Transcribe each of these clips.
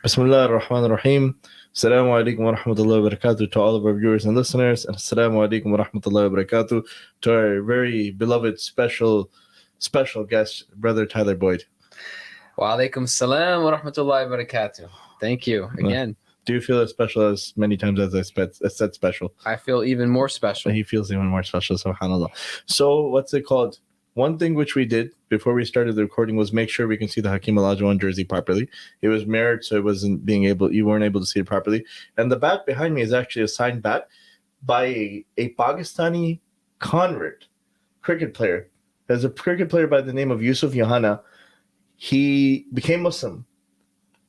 Bismillah ar-Rahman ar-Rahim. Assalamu alaikum wa rahmatullahi wa barakatuh to all of our viewers and listeners. And assalamu alaikum wa rahmatullahi wa barakatuh to our very beloved special guest, Brother Tyler Boyd. Wa alaikum salam wa rahmatullahi wa barakatuh. Thank you again. Do you feel as special as many times as I said special? I feel even more special. He feels even more special, subhanAllah. So what's it called? One thing which we did before we started the recording was make sure we can see the Hakeem Olajuwon jersey properly. It was mirrored, so it wasn't you weren't able to see it properly. And the bat behind me is actually a signed bat by a Pakistani convert cricket player. There's a cricket player by the name of Yanna. He became Muslim.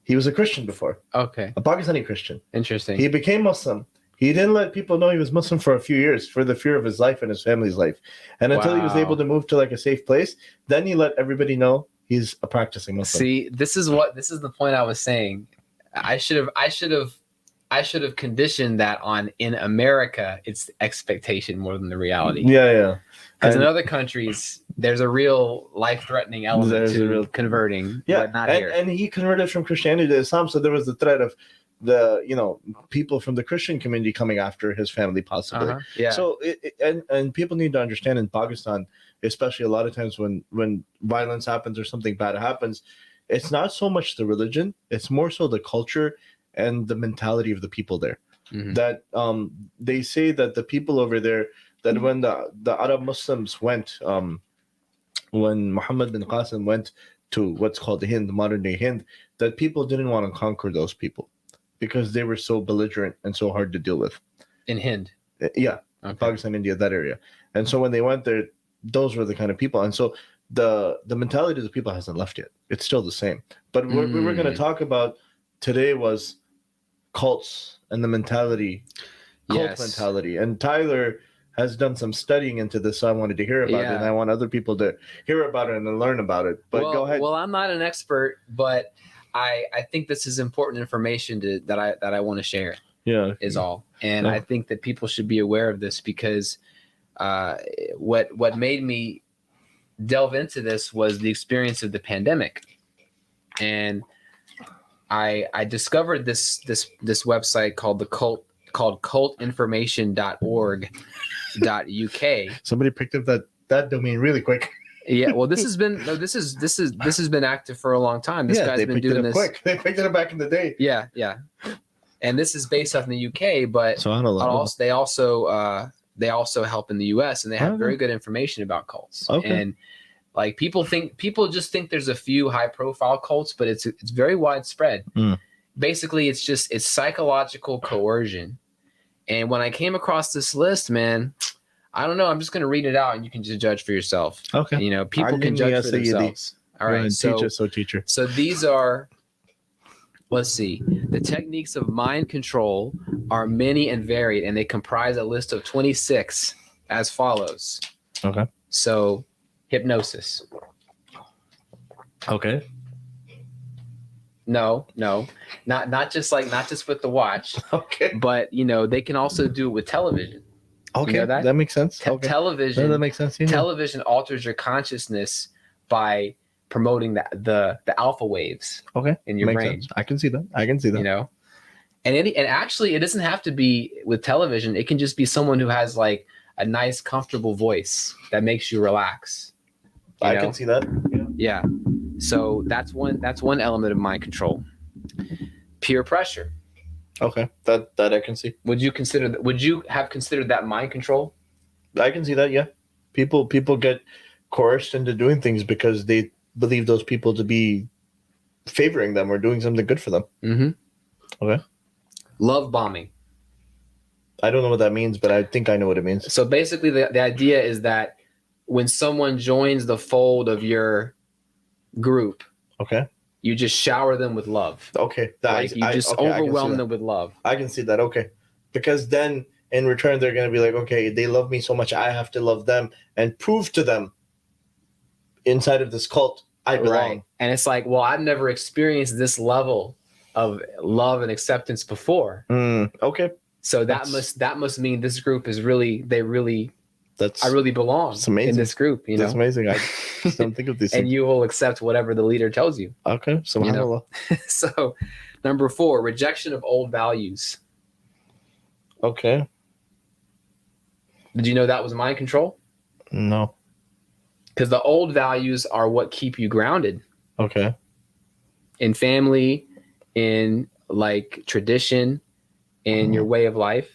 He was a Christian before. Okay. A Pakistani Christian. Interesting. He became Muslim. He didn't let people know he was Muslim for a few years for the fear of his life and his family's life. And until he was able to move to like a safe place, then he let everybody know he's a practicing Muslim. See, this is the point I was saying. I should have conditioned that on in America, it's expectation more than the reality. Yeah. Because in other countries, there's a real life-threatening element to converting, but not here. And he converted from Christianity to Islam, so there was the threat of the people from the Christian community coming after his family possibly. Yeah. So and people need to understand in Pakistan, especially a lot of times when violence happens or something bad happens, it's not so much the religion, it's more so the culture and the mentality of the people there. Mm-hmm. That they say that the people over there, that when the Arab Muslims went, when Muhammad bin Qasim went to what's called the Hind, the modern day Hind, that people didn't want to conquer those people because they were so belligerent and so hard to deal with. In Hind? Yeah. Okay. Pakistan, India, that area. And so when they went there, those were the kind of people. And so the mentality of the people hasn't left yet. It's still the same. But what we were going to talk about today was cults and the mentality, mentality. And Tyler has done some studying into this, so I wanted to hear about it, and I want other people to hear about it and learn about it. But go ahead. Well, I'm not an expert, but I think this is important information that I want to share. Yeah, is all. And I think that people should be aware of this because what made me delve into this was the experience of the pandemic, and I discovered this website called cultinformation.org.uk. Somebody picked up that domain really quick. Yeah, well, this has been active for a long time. This guy's been doing this quick. They picked it up back in the day. Yeah. And this is based off in the UK, but they also help in the US, and they have very good information about cults. Okay. And like people just think there's a few high profile cults, but it's very widespread. Basically, it's psychological coercion. And when I came across this list, man, I don't know. I'm just going to read it out, and you can just judge for yourself. Okay. People can judge for themselves. All right. Teacher. So these are, let's see. The techniques of mind control are many and varied, and they comprise a list of 26 as follows. Okay. So, hypnosis. Okay. No, not just with the watch. Okay. But they can also do it with television. Okay, that makes sense. Television. No, that makes sense. Yeah. Television alters your consciousness by promoting the alpha waves. Okay. In your brain. Sense. I can see that. And actually, it doesn't have to be with television. It can just be someone who has like a nice, comfortable voice that makes you relax. I can see that. Yeah. So that's one element of mind control. Peer pressure. Okay, that I can see. Would you have considered that mind control? I can see that. Yeah, people get coerced into doing things because they believe those people to be favoring them or doing something good for them. Mm-hmm. Okay. Love bombing. I don't know what that means, but I think I know what it means. So basically, the idea is that when someone joins the fold of your group, you just shower them with love. Okay. You just overwhelm them with love. I can see that. Okay. Because then in return, they're going to be like, okay, they love me so much, I have to love them and prove to them inside of this cult, I belong. Right. And it's like, well, I've never experienced this level of love and acceptance before. Okay. So that must mean this group is I really belong in this group. That's amazing. I just don't think of these things. And you will accept whatever the leader tells you. Okay. So So Number 4, rejection of old values. Okay. Did you know that was mind control? No. Because the old values are what keep you grounded Okay. in family, in like tradition, in your way of life.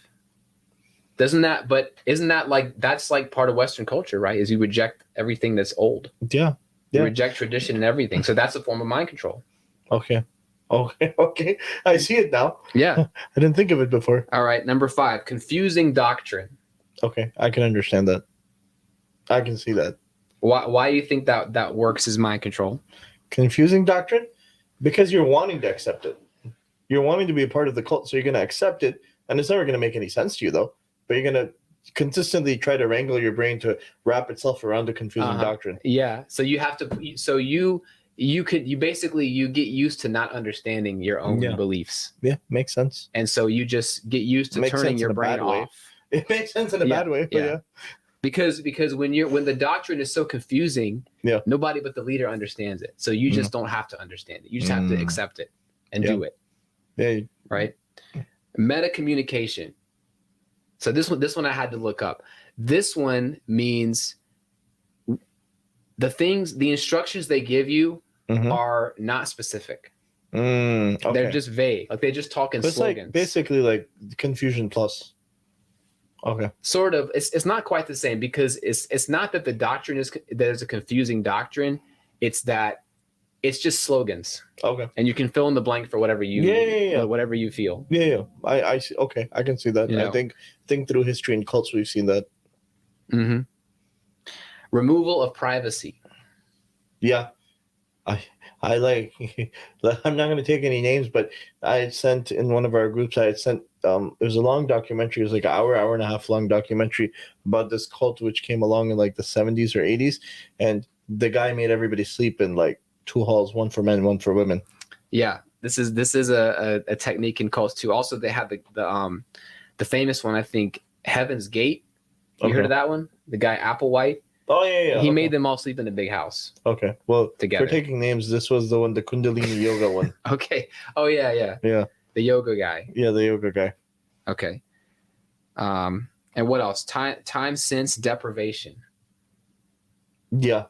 Isn't that like, that's like part of Western culture, right? Is you reject everything that's old. Yeah. You reject tradition and everything. So that's a form of mind control. Okay. Okay. I see it now. Yeah. I didn't think of it before. All right. Number 5, confusing doctrine. Okay. I can understand that. I can see that. Why do you think that works as mind control? Confusing doctrine? Because you're wanting to accept it. You're wanting to be a part of the cult, so you're going to accept it, and it's never going to make any sense to you, though. But you're going to consistently try to wrangle your brain to wrap itself around the confusing doctrine. Yeah. So you have to. So you basically get used to not understanding your own beliefs. Yeah, makes sense. And so you just get used to turning your brain off. It makes sense in a bad way. But yeah. Because when the doctrine is so confusing, nobody but the leader understands it. So you just don't have to understand it. You just have to accept it and do it. Yeah. Right. Meta communication. So this one I had to look up. This one means the instructions they give you are not specific. Okay. They're just vague. Like they just talk in slogans. Like basically like confusion plus. Okay. Sort of. It's not quite the same because it's not that the doctrine there's a confusing doctrine. It's that it's just slogans. Okay. And you can fill in the blank for whatever you whatever you feel. Yeah. I see. Okay. I can see that. I think through history and cults we've seen that. Mm-hmm. Removal of privacy. Yeah. I like, I'm not going to take any names, but I had sent in one of our groups, it was a long documentary. It was like an hour and a half long documentary about this cult, which came along in like the 70s or 80s. And the guy made everybody sleep in like 2 halls, one for men, one for women. Yeah. This is a technique in cults too. Also, they have the famous one, I think, Heaven's Gate. You heard of that one? The guy Applewhite. Oh, yeah. He made them all sleep in a big house. Okay. Well, together. For taking names, this was the Kundalini yoga one. Okay. Oh, yeah. Yeah. The yoga guy. Yeah, the yoga guy. Okay. And what else? Time sense deprivation. Yeah.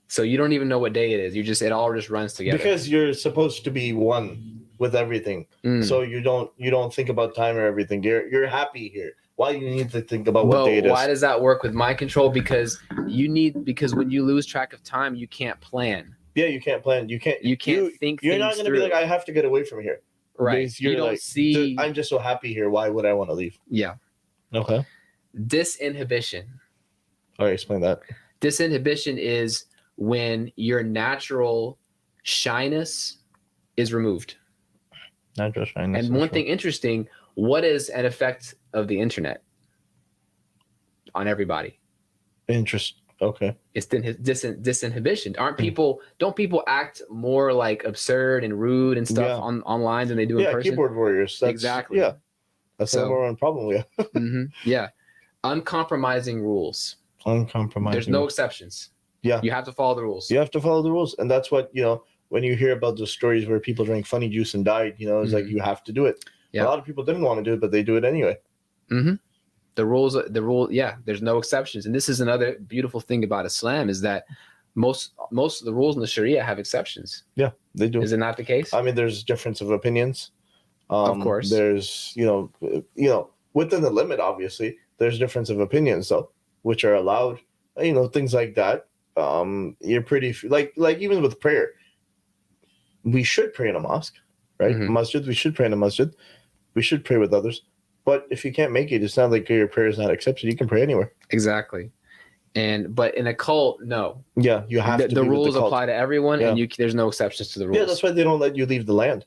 So you don't even know what day it is. It all just runs together. Because you're supposed to be one with everything. So you don't think about time or everything. You're happy here. Why do you need to think about what day it is? Why does that work with mind control? Because when you lose track of time, you can't plan. Yeah, you can't plan. You can't think. You're not going to be like, I have to get away from here. Right. You don't like, see. I'm just so happy here. Why would I want to leave? Yeah. Okay. Disinhibition. All right, explain that. Disinhibition is when your natural shyness is removed. Natural shyness. And one thing interesting, what is an effect of the internet on everybody? Okay. It's disinhibition. Don't people act more like absurd and rude and stuff online than they do in person? Yeah, keyboard warriors. Exactly. Yeah. That's the number one problem we have. Yeah. Uncompromising rules. There's no exceptions. Yeah. You have to follow the rules. You have to follow the rules. And that's what, when you hear about those stories where people drank funny juice and died, it's like you have to do it. Yep. A lot of people didn't want to do it, but they do it anyway. Mm-hmm. The rule, there's no exceptions. And this is another beautiful thing about Islam is that most of the rules in the Sharia have exceptions. Yeah, they do. Is it not the case? I mean, there's difference of opinions. Of course. There's, within the limit, obviously, there's difference of opinions, though, which are allowed, things like that. You're pretty, like even with prayer, we should pray in a mosque, right? Masjid, we should pray in a masjid. We should pray with others. But if you can't make it, it's not like your prayer is not accepted. You can pray anywhere. Exactly. But in a cult, no. Yeah, you have to. The rules apply to everyone, and there's no exceptions to the rules. Yeah, that's why they don't let you leave the land.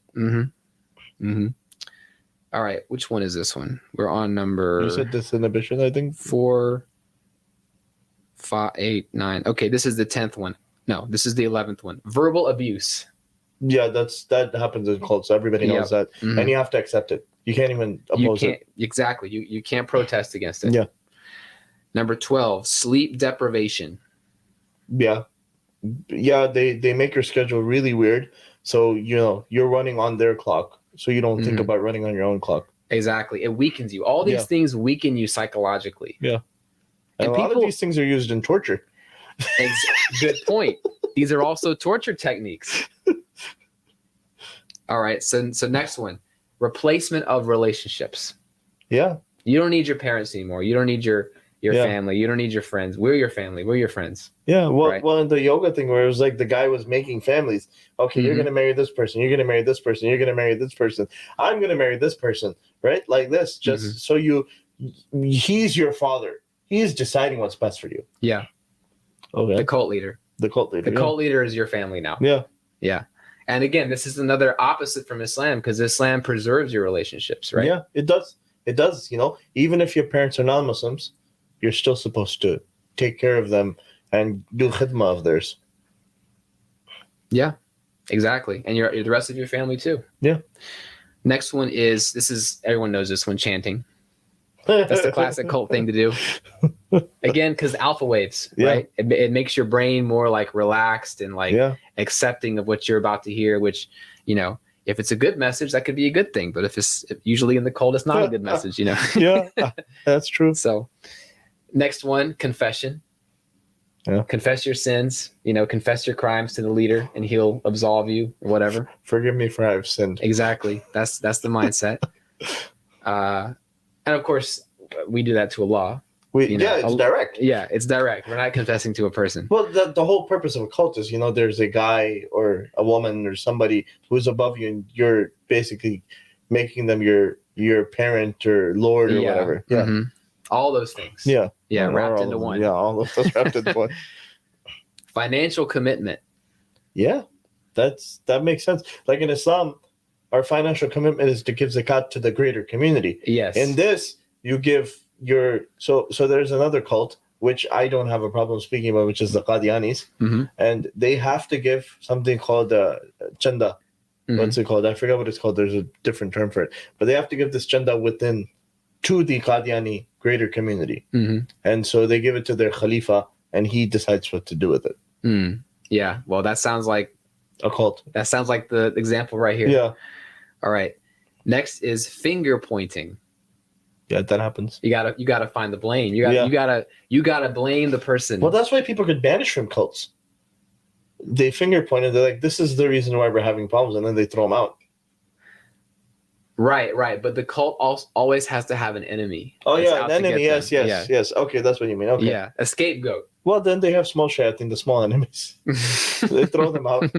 All right, which one is this one? We're on number. You said disinhibition, I think. 4, 5, 8, 9. Okay, this is the 10th one. No, this is the 11th one. Verbal abuse. Yeah, that happens in cults. Everybody knows that, and you have to accept it. You can't even oppose it. Exactly. You can't protest against it. Yeah. Number 12, sleep deprivation. Yeah. Yeah, they make your schedule really weird. So, you're running on their clock so you don't think Mhm. about running on your own clock. Exactly. It weakens you. All these things weaken you psychologically. Yeah. And a lot people, of these things are used in torture. Good point. These are also torture techniques. All right. So next one, replacement of relationships. Yeah. You don't need your parents anymore. You don't need your family. You don't need your friends. We're your family. We're your friends. Yeah. Well, right? well, in the yoga thing where it was like the guy was making families. Okay, you're gonna marry this person. You're gonna marry this person. You're gonna marry this person. I'm gonna marry this person. Right? Like this. Just so he's your father. He's deciding what's best for you. Yeah. Okay. The cult leader. The cult leader. The cult leader is your family now. Yeah. Yeah. And again, this is another opposite from Islam because Islam preserves your relationships, right? Yeah, it does. It does. Even if your parents are non-Muslims, you're still supposed to take care of them and do khidmah of theirs. Yeah, exactly. And you're the rest of your family too. Yeah. Next one is everyone knows this one, chanting. That's the classic cult thing to do. Again, because alpha waves, right? It makes your brain more like relaxed and like accepting of what you're about to hear, which, if it's a good message, that could be a good thing. But if usually in the cult, it's not a good message, Yeah, that's true. So next one, confession. Yeah. Confess your sins, confess your crimes to the leader and he'll absolve you or whatever. Forgive me for I've sinned. Exactly. That's the mindset. And of course, we do that to Allah. It's direct. Yeah, it's direct. We're not confessing to a person. Well, the whole purpose of a cult is, there's a guy or a woman or somebody who's above you, and you're basically making them your parent or lord or whatever. Yeah. Mm-hmm. All those things. Yeah. Yeah, wrapped into one. Yeah, all of those wrapped into one. Financial commitment. Yeah, that makes sense. Like in Islam, our financial commitment is to give zakat to the greater community. Yes. In this, you give so there's another cult which I don't have a problem speaking about, which is the Qadianis, and they have to give something called chanda. What's it called? I forgot what it's called. There's a different term for it, but they have to give this chanda to the Qadiani greater community, and so they give it to their Khalifa, and he decides what to do with it. Yeah. Well, that sounds like a cult. That sounds like the example right here. Yeah. All right. Next is finger pointing. Yeah, that happens. You gotta find the blame. You gotta blame the person. Well, that's why people get banished from cults. They finger point and they're like, "This is the reason why we're having problems," and then they throw them out. Right. But the cult always has to have an enemy. Oh yeah, an enemy. Yes. Okay, that's what you mean. Okay. Yeah, a scapegoat. Well, then they have small shayateen, the small enemies. They throw them out.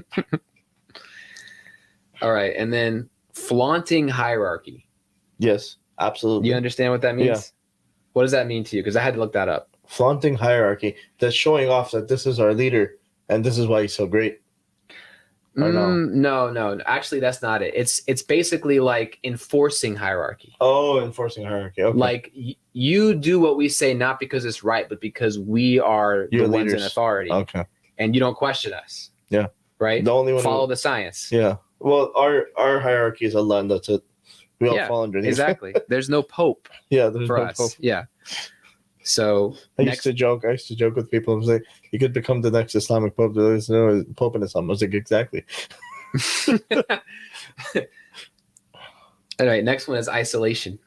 All right, and then flaunting hierarchy. Yes, absolutely. You understand what that means? Yeah. What does that mean to you? Because I had to look that up. Flaunting hierarchy. That's showing off that this is our leader and this is why he's so great. No. Actually, that's not it. It's basically like enforcing hierarchy. Oh, enforcing hierarchy. Okay. Like you do what we say, not because it's right, but because we are the ones in authority. Okay. And you don't question us. Yeah. Right. The only one follow the science. Yeah. Well, our hierarchy is Allah, and that's it. We all fall underneath. Exactly. There's no pope. Yeah. There's for no us. pope. Yeah. So I used to joke with people. I was like, "You could become the next Islamic pope." There's no pope in Islam. I was like, "Exactly." All right. Next one is isolation.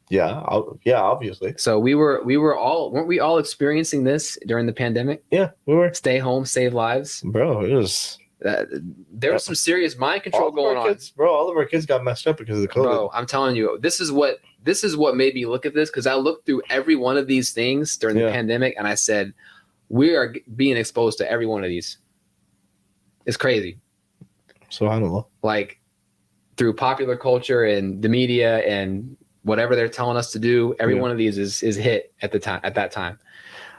Yeah. Obviously. So weren't we all experiencing this during the pandemic? Yeah, we were. Stay home, save lives. Bro, it was. There was some serious mind control going on. All of our kids got messed up because of the COVID. Bro, I'm telling you, this is what made me look at this, because I looked through every one of these things during the pandemic and I said, we are being exposed to every one of these. It's crazy. Subhanallah. Like through popular culture and the media and whatever they're telling us to do, every one of these is hit at that time.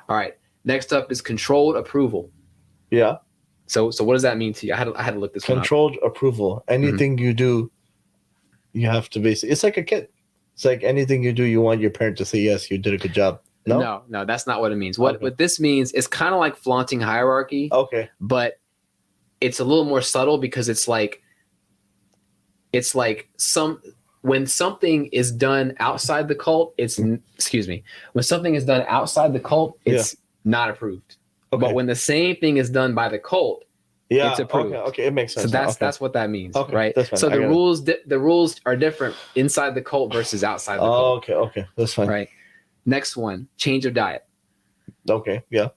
All right. Next up is controlled approval. Yeah. So what does that mean to you? I had to look this one up. Controlled approval. Anything you do, you have to basically. It's like a kid. It's like anything you do, you want your parent to say, yes, you did a good job. No, that's not what it means. What this means is kind of like flaunting hierarchy. Okay. But it's a little more subtle because it's like when something is done outside the cult, when something is done outside the cult, it's not approved. Okay. But when the same thing is done by the cult, Yeah. It's approved. Okay. It makes sense. So now. that's what that means, Okay, right? that's fine. So I get the rules are different inside the cult versus outside the cult. Okay. That's fine. Right. Next one, change of diet. Okay. Yeah.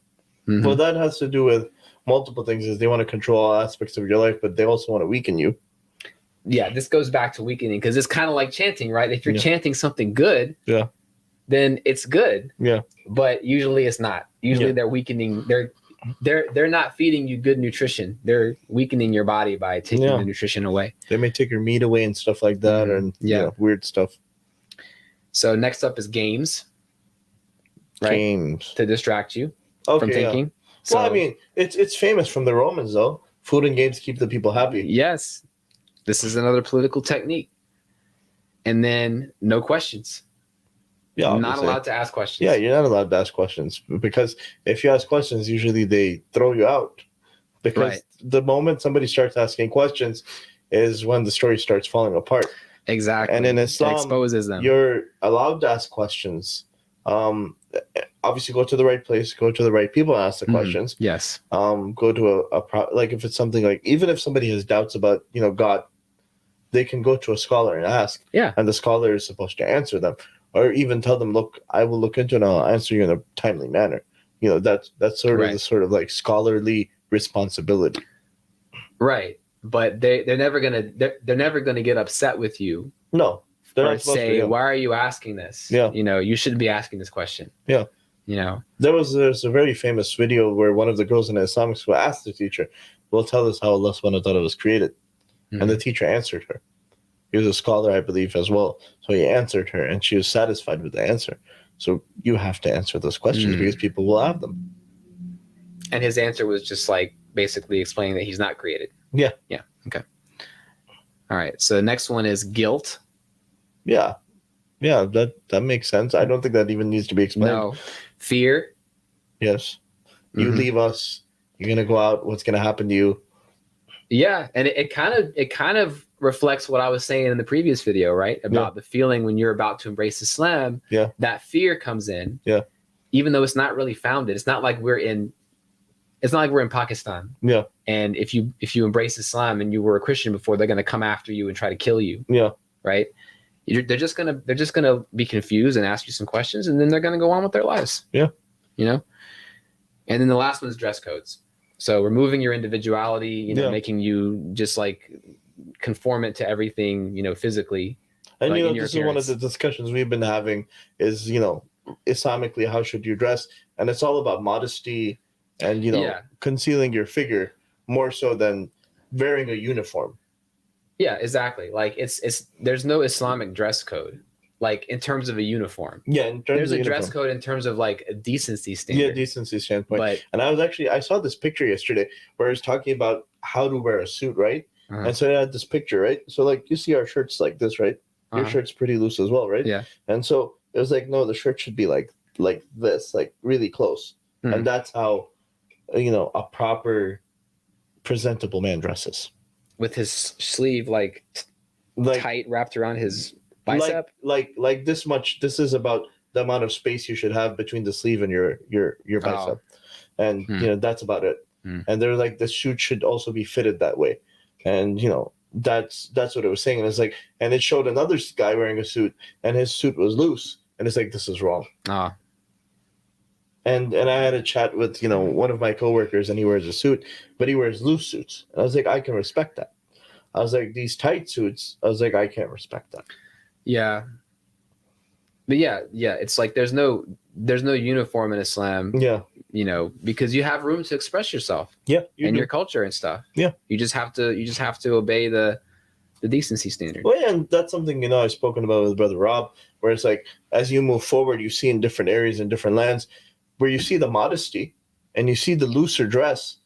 Mhm. Well, that has to do with multiple things. Is they want to control all aspects of your life, but they also want to weaken you. Yeah, this goes back to weakening because it's kind of like chanting, right? If you're Yeah. chanting something good, Yeah. then it's good. Yeah. But usually it's not. Usually Yeah. they're weakening. They're not feeding you good nutrition. They're weakening your body by taking Yeah. the nutrition away. They may take your meat away and stuff like that, and weird stuff. So next up is games, right? Games To distract you okay, from thinking. So, well, I mean, it's famous from the Romans though. Food and games keep the people happy. Yes, this is another political technique. And then no questions. Yeah, Not obviously. allowed to ask questions. Yeah, you're not allowed to ask questions because if you ask questions, usually they throw you out. Because the moment somebody starts asking questions is when the story starts falling apart. Exactly. And in Islam, it exposes them. You're allowed to ask questions. Obviously, go to the right place, go to the right people, and ask the questions. Yes. Go to like if it's something like even if somebody has doubts about God, they can go to a scholar and ask. Yeah. And the scholar is supposed to answer them, or even tell them, "Look, I will look into it and I'll answer you in a timely manner." That's sort of the sort of like scholarly responsibility. Right. But they're never gonna get upset with you. No. They're or not supposed say, to, why are you asking this? Yeah. You shouldn't be asking this question. Yeah. There's a very famous video where one of the girls in the Islamic school asked the teacher, "Well, tell us how Allah subhanahu wa ta'ala was created." And the teacher answered her. He was a scholar, I believe, as well. So he answered her, and she was satisfied with the answer. So you have to answer those questions because people will have them. And his answer was just like basically explaining that he's not created. Yeah. Yeah. Okay. All right. So the next one is guilt. Yeah. Yeah, that makes sense. I don't think that even needs to be explained. No. Fear. Yes. You leave us. You're going to go out. What's going to happen to you? Yeah. And it kind of reflects what I was saying in the previous video, right? About the feeling when you're about to embrace Islam. Yeah. That fear comes in. Yeah. Even though it's not really founded. It's not like we're in Pakistan. Yeah. And if you embrace Islam and you were a Christian before, they're going to come after you and try to kill you. Yeah. Right. They're just gonna be confused and ask you some questions, and then they're gonna go on with their lives. Yeah. And then the last one is dress codes. So removing your individuality, making you just like conformant to everything, physically. And like this is one of the discussions we've been having is, Islamically, how should you dress? And it's all about modesty and, concealing your figure more so than wearing a uniform. Yeah, exactly. Like there's no Islamic dress code, like in terms of a uniform. Yeah, there's a dress code in terms of like a decency standard. Yeah, decency standpoint. And I saw this picture yesterday where it's talking about how to wear a suit, right? And so I had this picture, right? So like you see our shirts like this, right? Your shirt's pretty loose as well, right? Yeah. And so it was like, no, the shirt should be like this, like really close. And that's how, a proper presentable man dresses. With his sleeve like tight wrapped around his bicep, like this much. This is about the amount of space you should have between the sleeve and your bicep, and that's about it. And they're like the suit should also be fitted that way, and that's what it was saying. And it's like, and it showed another guy wearing a suit, and his suit was loose, and it's like this is wrong. And I had a chat with one of my coworkers, and he wears a suit, but he wears loose suits. And I was like, I can respect that. I was like, these tight suits, I was like, I can't respect that. Yeah. But yeah, it's like there's no uniform in Islam. Yeah. Because you have room to express yourself. Yeah. Your culture and stuff. Yeah. You just have to obey the decency standard. Well, yeah, and that's something I've spoken about with Brother Rob, where it's like as you move forward, you see in different areas in different lands where you see the modesty and you see the looser dress,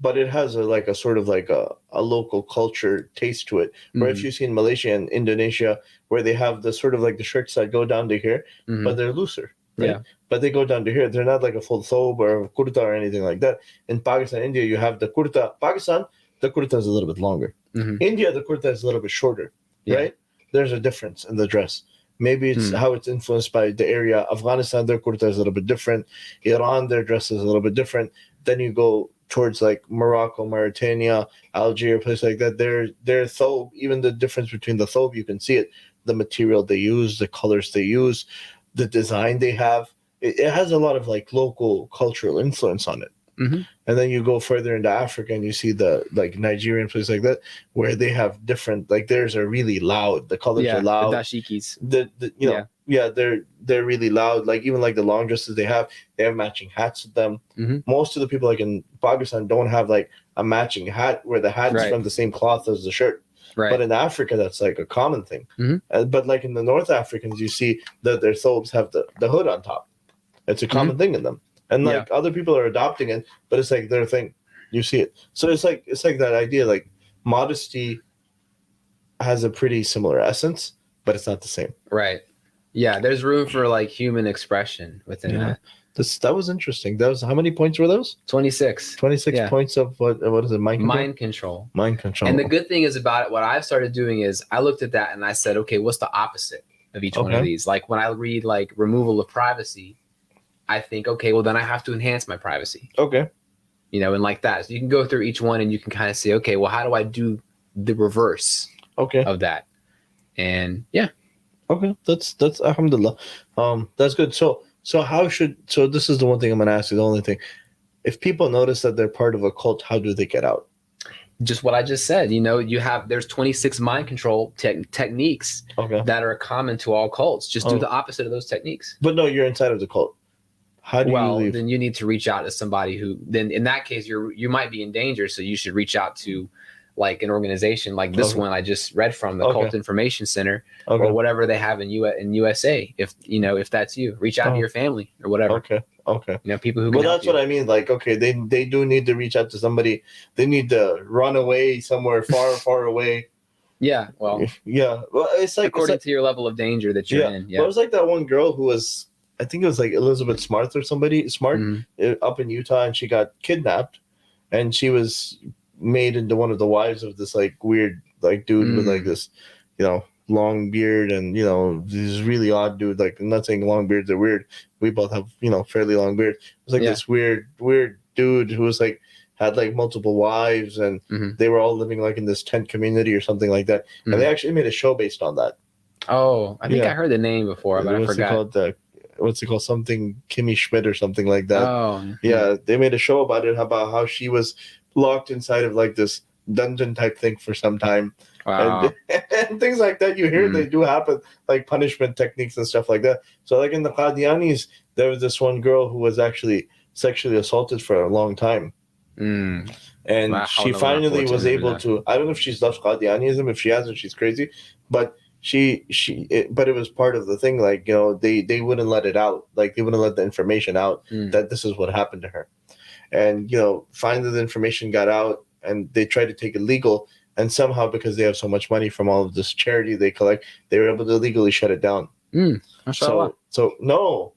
but it has a sort of like a local culture taste to it. Where if you see in Malaysia and Indonesia, where they have the sort of like the shirts that go down to here, but they're looser. Right? Yeah. But they go down to here. They're not like a full thobe or a kurta or anything like that. In Pakistan, India, you have the kurta. Pakistan, the kurta is a little bit longer. India, the kurta is a little bit shorter. Yeah. Right? There's a difference in the dress. Maybe it's how it's influenced by the area. Afghanistan, their kurta is a little bit different. Iran, their dress is a little bit different. Then you go towards like Morocco, Mauritania, Algeria, places like that, their thobe, even the difference between the thobe, you can see it, the material they use, the colors they use, the design they have. It has a lot of like local cultural influence on it. Mm-hmm. And then you go further into Africa and you see the like Nigerian places like that where they have different, like theirs are really loud. The colors are loud. The dashikis. They're really loud. Like even like the long dresses they have matching hats with them. Mm-hmm. Most of the people like in Pakistan don't have like a matching hat where the hat is from the same cloth as the shirt. Right. But in Africa, that's like a common thing. Mm-hmm. But like in the North Africans, you see that their thobes have the hood on top. It's a common thing in them. And like other people are adopting it, but it's like their thing. You see it. So it's like that idea, like modesty has a pretty similar essence, but it's not the same. Right. Yeah, there's room for like human expression within that. That was interesting. That was, how many points were those? 26. 26 points of what is it? Mind control? Mind control. And the good thing is about it, what I've started doing is I looked at that and I said, okay, what's the opposite of each one of these? Like when I read like removal of privacy, I think, okay, well then I have to enhance my privacy. Okay. And like that. So you can go through each one and you can kind of say, okay, well, how do I do the reverse of that? And okay, that's alhamdulillah. That's good. So this is the one thing I'm gonna ask you, the only thing. If people notice that they're part of a cult, how do they get out? Just what I just said. There's 26 mind control techniques that are common to all cults. Just do the opposite of those techniques. But no, you're inside of the cult. How do you leave? Then you need to reach out to somebody who, then in that case, you might be in danger. So you should reach out to like an organization like this one I just read from, the Cult Information Center, or whatever they have in USA. If that's you, reach out to your family or whatever. Okay. People who. Well, that's what I mean. Like, okay, they do need to reach out to somebody. They need to run away somewhere far away. Yeah. Well. Yeah. Well, it's like according to your level of danger that you're in. Yeah. Well, it was like that one girl who was, I think it was like Elizabeth Smart or somebody up in Utah, and she got kidnapped, and she was made into one of the wives of this like weird like dude with like this, long beard, and this really odd dude. Like, I'm not saying long beards are weird. We both have fairly long beards. It was like this weird dude who was like had like multiple wives, and they were all living like in this tent community or something like that. And they actually made a show based on that. Oh, I think I heard the name before, but I forgot. What's it called? Something Kimmy Schmidt or something like that. Oh, yeah. They made a show about it, about how she was locked inside of like this dungeon type thing for some time. Wow. And things like that. You hear they do happen, like punishment techniques and stuff like that. So like in the Qadianis, there was this one girl who was actually sexually assaulted for a long time. And she finally was able to, I don't know if she's left Qadianism. If she hasn't, she's crazy. But but it was part of the thing. Like, they wouldn't let it out. Like, they wouldn't let the information out that this is what happened to her. And, finally the information got out, and they tried to take it legal. And somehow, because they have so much money from all of this charity they collect, they were able to legally shut it down. So no,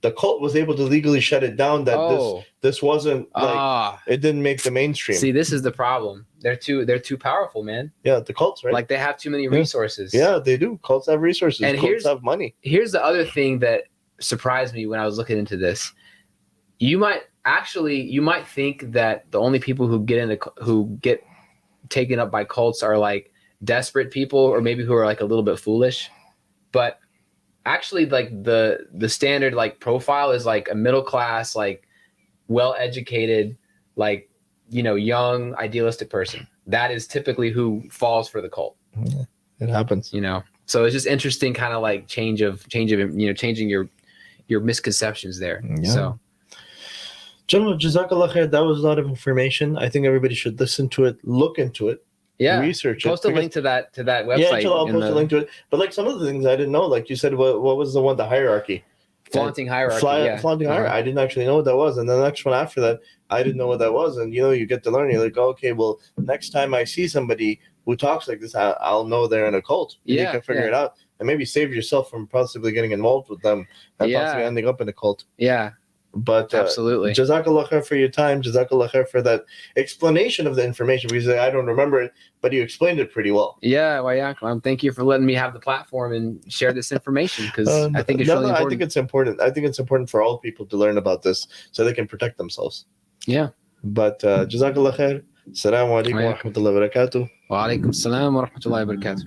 the cult was able to legally shut it down. That this wasn't like it didn't make the mainstream. See, this is the problem. They're too powerful, man. Yeah, the cults, right? Like, they have too many resources. Yeah, they do. Cults have resources. And cults have money. Here's the other thing that surprised me when I was looking into this. You might think that the only people who get taken up by cults are like desperate people, or maybe who are like a little bit foolish, but actually, like the standard like profile is like a middle class, like well-educated, like young idealistic person. That is typically who falls for the cult. Yeah, it happens. So it's just interesting, kind of like changing your misconceptions there. Yeah. So gentlemen, Jazakallah khair. That was a lot of information. I think everybody should listen to it, look into it, research it. Post a link to that website. Yeah, inshallah, I'll post a link to it. But like some of the things I didn't know, like you said, what was the one, the hierarchy? Flaunting hierarchy. Flaunting hierarchy. I didn't actually know what that was. And then the next one after that, I didn't know what that was. And you get to learn. You're like, okay, well, next time I see somebody who talks like this, I'll know they're in a cult. You can figure it out. And maybe save yourself from possibly getting involved with them and possibly ending up in a cult. Yeah. But absolutely, Jazakallah khair for your time. Jazakallah khair for that explanation of the information, because I don't remember it, but you explained it pretty well. Yeah, well, thank you for letting me have the platform and share this information, because I think it's really important. I think it's important. I think it's important for all people to learn about this so they can protect themselves. Yeah. But Jazakallah khair. Assalamu alaikum wa Alaikum. rahmatullahi wa barakatuh. Wa alaikum salam wa rahmatullahi wa barakatuh.